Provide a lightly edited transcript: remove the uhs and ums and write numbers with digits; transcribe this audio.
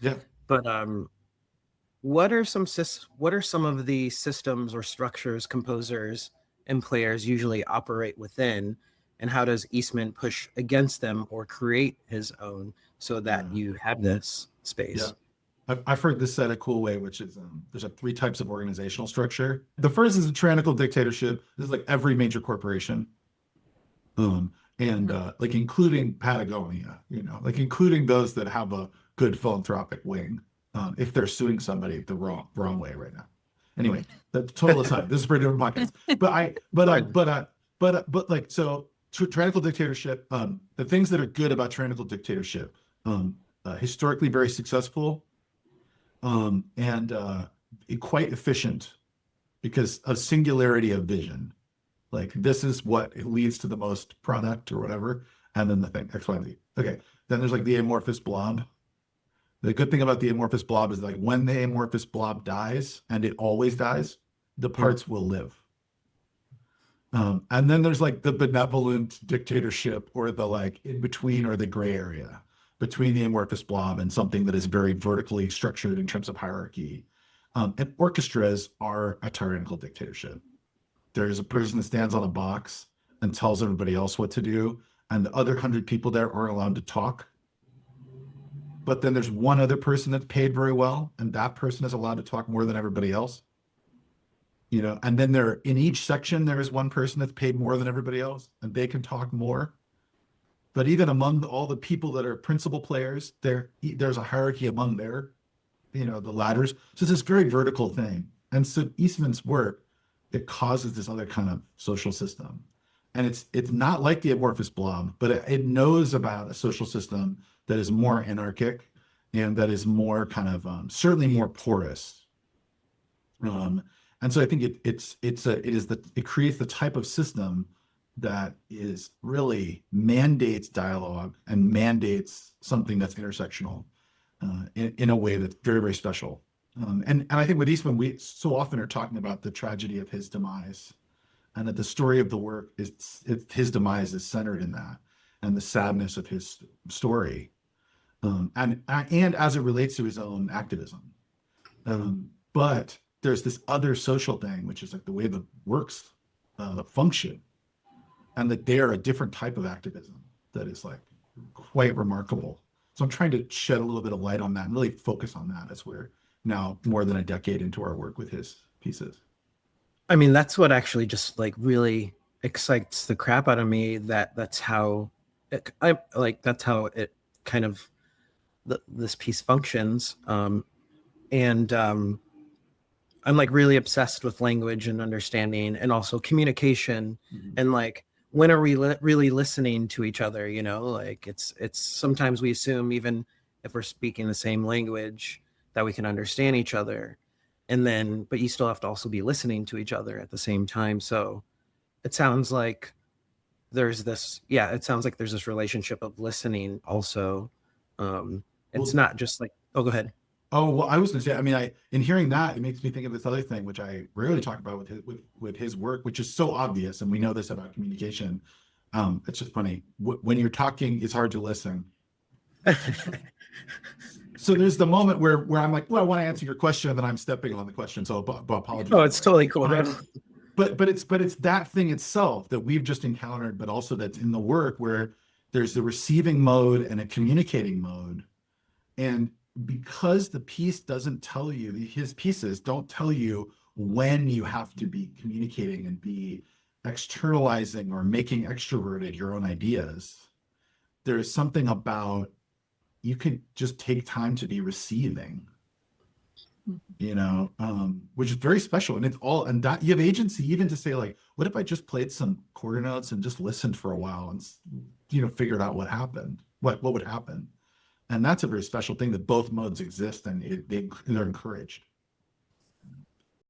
Yeah. But what are some of the systems or structures composers and players usually operate within, and how does Eastman push against them or create his own so that Yeah. you have this Yeah. space? I've heard this said a cool way, which is there's like three types of organizational structure. The first is a tyrannical dictatorship. This is like every major corporation, and like including Patagonia, like including those that have a good philanthropic wing, if they're suing somebody the wrong way right now. Anyway, that's total aside. This is for a different podcast. But like so, tyrannical dictatorship. The things that are good about tyrannical dictatorship, historically very successful, and quite efficient because of singularity of vision. Like this is what it leads to the most product or whatever, and then the thing X, Y, and Z. Okay, then there's like the amorphous blob. The good thing about the amorphous blob is like when the amorphous blob dies, and it always dies, the parts will live. And then there's like the benevolent dictatorship or the like in between or the gray area between the amorphous blob and something that is very vertically structured in terms of hierarchy. And orchestras are a tyrannical dictatorship. There's a person that stands on a box and tells everybody else what to do, and the other 100 people there aren't allowed to talk. But then there's one other person that's paid very well, and that person is allowed to talk more than everybody else. And then in each section, there is one person that's paid more than everybody else, and they can talk more. But even among all the people that are principal players, there's a hierarchy among the ladders. So it's this very vertical thing. And so Eastman's work, it causes this other kind of social system. And it's not like the amorphous blob, but it knows about a social system that is more anarchic and that is more kind of certainly more porous. And so I think it creates the type of system that is really mandates dialogue and mandates something that's intersectional in a way that's very, very special. And I think with Eastman, we so often are talking about the tragedy of his demise, and that the story of the work his demise is centered in that, and the sadness of his story, and as it relates to his own activism. But there's this other social thing, which is like the way the works function, and that they are a different type of activism that is like quite remarkable. So I'm trying to shed a little bit of light on that and really focus on that as we're now more than a decade into our work with his pieces. I mean, that's what actually just like really excites the crap out of me. That's how that's how it kind of this piece functions. And I'm like really obsessed with language and understanding, and also communication, and like when are we really listening to each other? Like it's sometimes we assume, even if we're speaking the same language, that we can understand each other, but you still have to also be listening to each other at the same time. So it sounds like there's this relationship of listening also. It's not just like, oh, go ahead. Oh, well, I was going to say, I mean, in hearing that, it makes me think of this other thing, which I rarely talk about with his work, which is so obvious, and we know this about communication. It's just funny. When you're talking, it's hard to listen. So there's the moment where I'm like, well, I want to answer your question, and then I'm stepping on the question, so apologies. Oh, it's totally cool. But it's that thing itself that we've just encountered, but also that's in the work, where there's the receiving mode and a communicating mode. And because the piece doesn't tell you, his pieces don't tell you when you have to be communicating and be externalizing or making extroverted your own ideas, there's something about you could just take time to be receiving, which is very special. And that you have agency even to say, like, what if I just played some quarter notes and just listened for a while and, figured out what happened, what would happen. And that's a very special thing, that both modes exist, and they're encouraged.